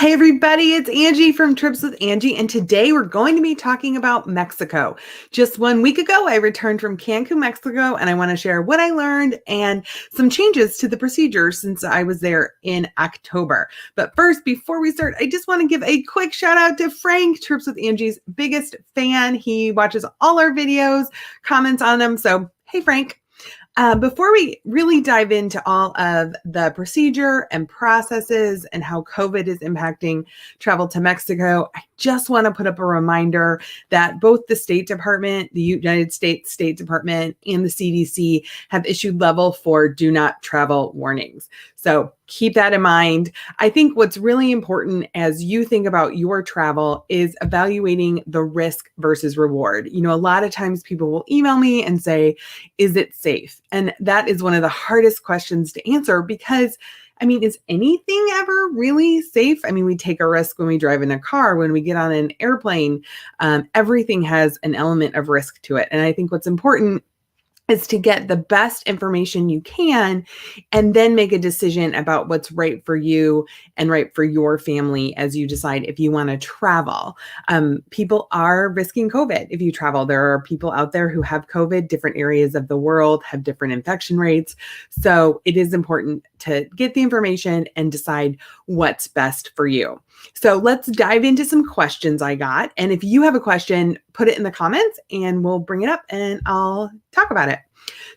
Hey everybody, it's Angie from Trips with Angie, and today we're going to be talking about Mexico. Just 1 week ago, I returned from Cancun, Mexico, and I want to share what I learned and some changes to the procedures since I was there in October. But first, before we start, I just want to give a quick shout out to Frank, Trips with Angie's biggest fan. He watches all our videos, comments on them. So, hey Frank. Before we really dive into all of the procedure and processes and how COVID is impacting travel to Mexico, I just want to put up a reminder that both the State Department, the United States State Department, and the CDC have issued level 4 do not travel warnings. So keep that in mind. I think what's really important as you think about your travel is evaluating the risk versus reward. You know, a lot of times people will email me and say, is it safe? And that is one of the hardest questions to answer because is anything ever really safe? We take a risk when we drive in a car, when we get on an airplane. Everything has an element of risk to it. And I think what's important is to get the best information you can and then make a decision about what's right for you and right for your family as you decide if you want to travel. People are risking COVID if you travel. There are people out there who have COVID. Different areas of the world have different infection rates. So it is important to get the information and decide what's best for you. So let's dive into some questions I got. And if you have a question, put it in the comments and we'll bring it up and I'll talk about it.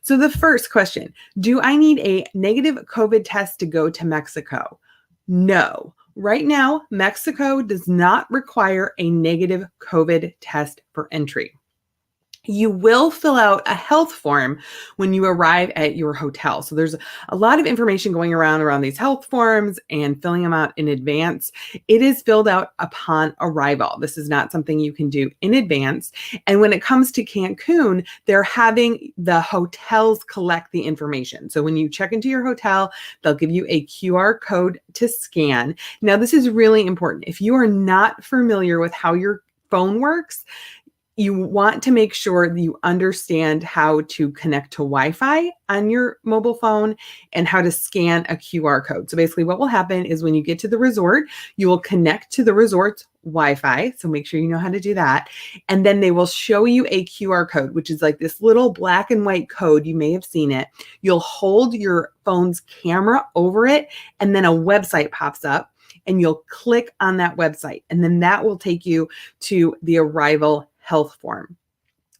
So the first question, do I need a negative COVID test to go to Mexico? No. Right now, Mexico does not require a negative COVID test for entry. You will fill out a health form when you arrive at your hotel. So there's a lot of information going around these health forms and filling them out in advance. It is filled out upon arrival. This is not something you can do in advance. And when it comes to Cancun, they're having the hotels collect the information. So when you check into your hotel, they'll give you a QR code to scan. Now, this is really important. If you are not familiar with how your phone works, you want to make sure that you understand how to connect to Wi-Fi on your mobile phone and how to scan a QR code. So basically what will happen is when you get to the resort, you will connect to the resort's Wi-Fi. So make sure you know how to do that. And then they will show you a QR code, which is like this little black and white code. You may have seen it. You'll hold your phone's camera over it, and then a website pops up. And you'll click on that website. And then that will take you to the arrival health form.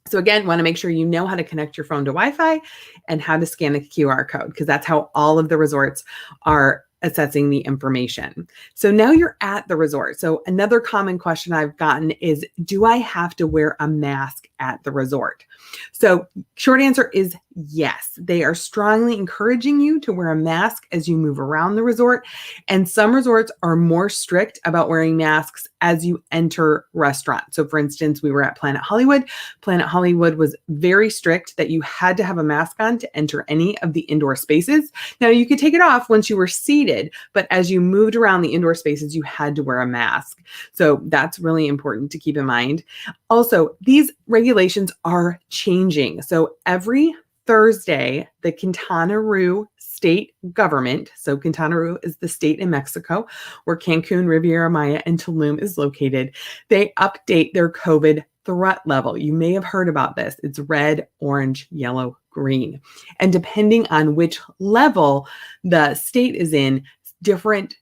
So again, want to make sure you know how to connect your phone to Wi-Fi and how to scan a QR code, because that's how all of the resorts are assessing the information. So now you're at the resort. So another common question I've gotten is, do I have to wear a mask at the resort? So short answer is yes. They are strongly encouraging you to wear a mask as you move around the resort. And some resorts are more strict about wearing masks as you enter restaurants. So for instance, we were at Planet Hollywood. Planet Hollywood was very strict that you had to have a mask on to enter any of the indoor spaces. Now you could take it off once you were seated, but as you moved around the indoor spaces, you had to wear a mask. So that's really important to keep in mind. Also, these regulations are changing. So every Thursday, the Quintana Roo state government, so Quintana Roo is the state in Mexico where Cancun, Riviera Maya, and Tulum is located, they update their COVID threat level. You may have heard about this. It's red, orange, yellow, green. And depending on which level the state is in, different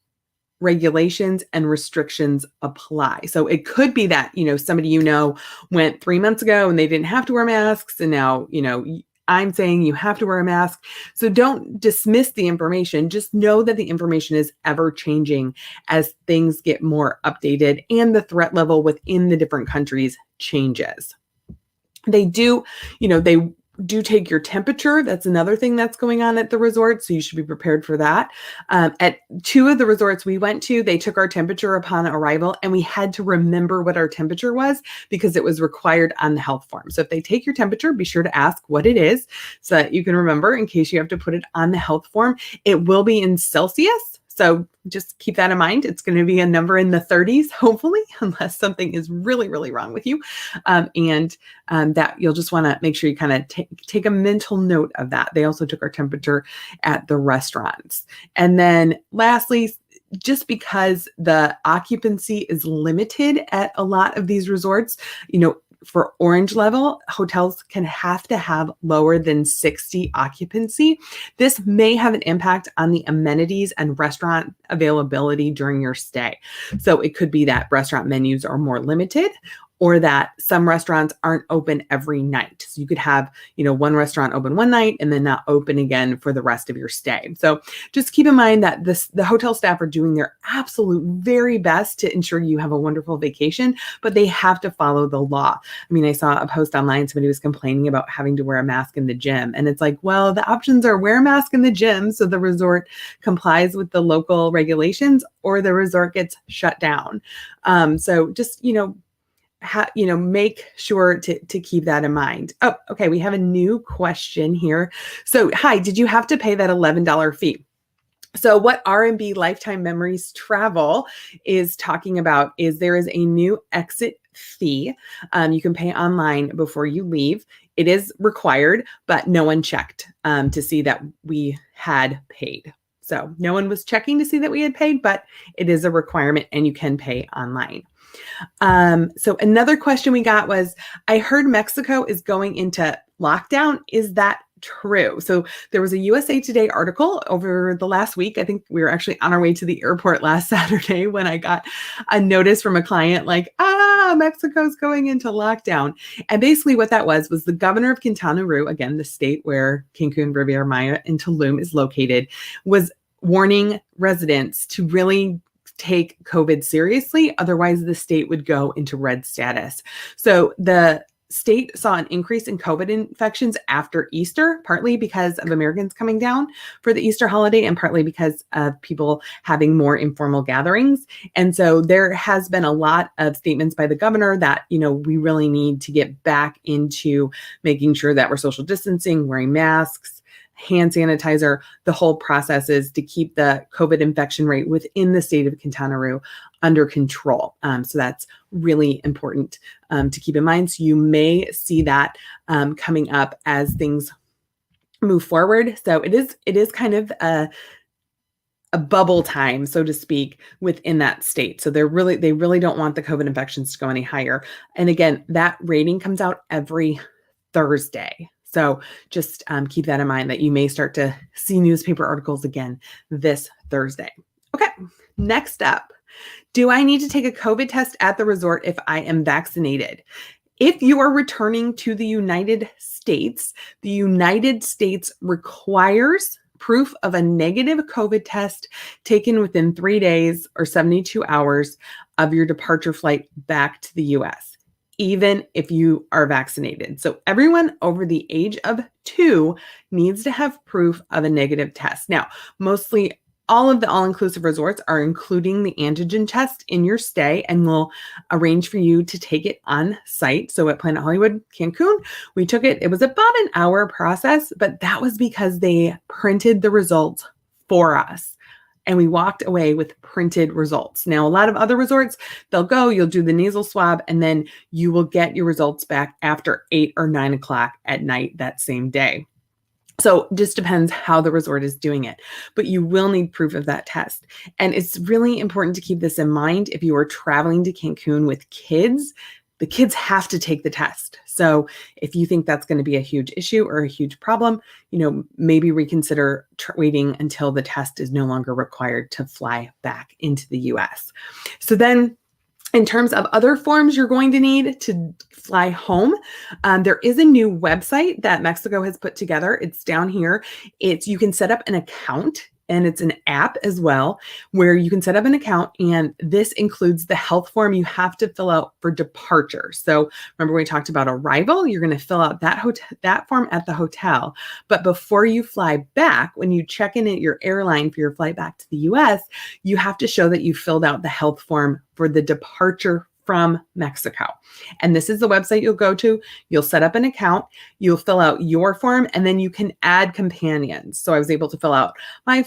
regulations and restrictions apply. So it could be that, somebody went 3 months ago and they didn't have to wear masks. And now, I'm saying you have to wear a mask. So don't dismiss the information. Just know that the information is ever changing as things get more updated and the threat level within the different countries changes. They do take your temperature. That's another thing that's going on at the resort. So you should be prepared for that. At 2 of the resorts we went to, they took our temperature upon arrival and we had to remember what our temperature was because it was required on the health form. So if they take your temperature, be sure to ask what it is so that you can remember in case you have to put it on the health form. It will be in Celsius. So just keep that in mind. It's going to be a number in the 30s, hopefully, unless something is really, really wrong with you. That you'll just want to make sure you kind of take a mental note of that. They also took our temperature at the restaurants. And then lastly, just because the occupancy is limited at a lot of these resorts, you know, for orange level, hotels can have to have lower than 60 occupancy. This may have an impact on the amenities and restaurant availability during your stay. So it could be that restaurant menus are more limited, or that some restaurants aren't open every night. So you could have, you know, one restaurant open one night and then not open again for the rest of your stay. So just keep in mind that the hotel staff are doing their absolute very best to ensure you have a wonderful vacation, but they have to follow the law. I mean, I saw a post online, somebody was complaining about having to wear a mask in the gym. And it's like, well, the options are wear a mask in the gym so the resort complies with the local regulations, or the resort gets shut down. So just, make sure to keep that in mind. Oh, okay. We have a new question here. So, hi, did you have to pay that $11 fee? So what R&B Lifetime Memories Travel is talking about is there is a new exit fee. You can pay online before you leave. It is required, but no one checked to see that we had paid. So no one was checking to see that we had paid, but it is a requirement and you can pay online. So another question we got was, I heard Mexico is going into lockdown. Is that true? So there was a USA Today article over the last week. I think we were actually on our way to the airport last Saturday when I got a notice from a client like, Mexico's going into lockdown. And basically what that was the governor of Quintana Roo, again, the state where Cancun, Riviera Maya, and Tulum is located, was warning residents to really take COVID seriously. Otherwise, the state would go into red status. So the state saw an increase in COVID infections after Easter, partly because of Americans coming down for the Easter holiday and partly because of people having more informal gatherings. And so there has been a lot of statements by the governor that, we really need to get back into making sure that we're social distancing, wearing masks, hand sanitizer. The whole process is to keep the COVID infection rate within the state of Quintana Roo under control. So that's really important to keep in mind. So you may see that coming up as things move forward. So it is kind of a bubble time, so to speak, within that state. So they really don't want the COVID infections to go any higher. And again, that rating comes out every Thursday. So just keep that in mind that you may start to see newspaper articles again this Thursday. Okay, next up, do I need to take a COVID test at the resort if I am vaccinated? If you are returning to the United States requires proof of a negative COVID test taken within 3 days or 72 hours of your departure flight back to the US. Even if you are vaccinated. So everyone over the age of 2 needs to have proof of a negative test. Now, mostly all of the all-inclusive resorts are including the antigen test in your stay and will arrange for you to take it on site. So at Planet Hollywood Cancun, we took it. It was about an hour process, but that was because they printed the results for us. And we walked away with printed results. Now, a lot of other resorts, you'll do the nasal swab, and then you will get your results back after 8 or 9 o'clock at night that same day. So it just depends how the resort is doing it, but you will need proof of that test. And it's really important to keep this in mind. If you are traveling to Cancun with kids, the kids have to take the test. So if you think that's going to be a huge issue or a huge problem, maybe reconsider waiting until the test is no longer required to fly back into the US. So then in terms of other forms you're going to need to fly home, there is a new website that Mexico has put together. It's down here. You can set up an account. And it's an app as well where you can set up an account, and this includes the health form you have to fill out for departure. So remember we talked about arrival, you're going to fill out that form at the hotel. But before you fly back, when you check in at your airline for your flight back to the US, you have to show that you filled out the health form for the departure from Mexico. And this is the website you'll go to. You'll set up an account, you'll fill out your form, and then you can add companions. So I was able to fill out my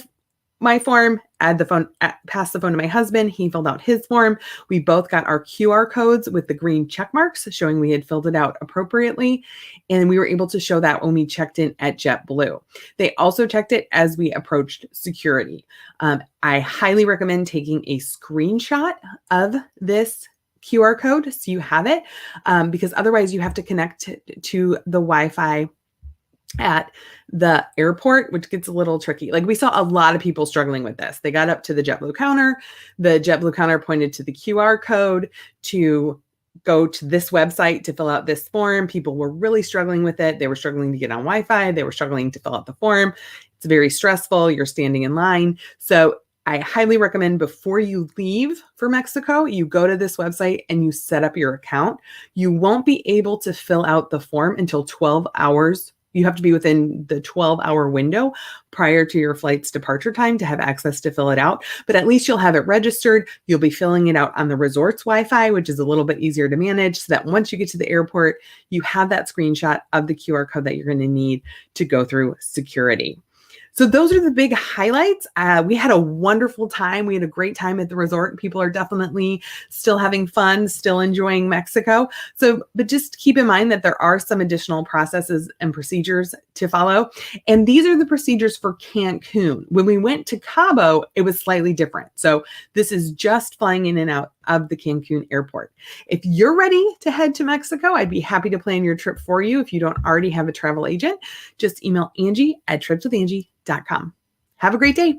my form, pass the phone to my husband. He filled out his form. We both got our QR codes with the green check marks showing we had filled it out appropriately. And we were able to show that when we checked in at JetBlue. They also checked it as we approached security. I highly recommend taking a screenshot of this QR code so you have it, because otherwise you have to connect to the Wi-Fi at the airport, which gets a little tricky. Like, we saw a lot of people struggling with this. They got up to the JetBlue counter. The JetBlue counter pointed to the QR code to go to this website to fill out this form. People were really struggling with it. They were struggling to get on Wi-Fi. They were struggling to fill out the form. It's very stressful. You're standing in line. So I highly recommend before you leave for Mexico, you go to this website and you set up your account. You won't be able to fill out the form until 12 hours. You have to be within the 12-hour window prior to your flight's departure time to have access to fill it out. But at least you'll have it registered. You'll be filling it out on the resort's Wi-Fi, which is a little bit easier to manage, so that once you get to the airport, you have that screenshot of the QR code that you're going to need to go through security. So those are the big highlights. We had a wonderful time. We had a great time at the resort. People are definitely still having fun, still enjoying Mexico. But just keep in mind that there are some additional processes and procedures to follow. And these are the procedures for Cancun. When we went to Cabo, it was slightly different. So this is just flying in and out of the Cancun airport. If you're ready to head to Mexico, I'd be happy to plan your trip for you. If you don't already have a travel agent, just email Angie at tripswithangie.com. Have a great day.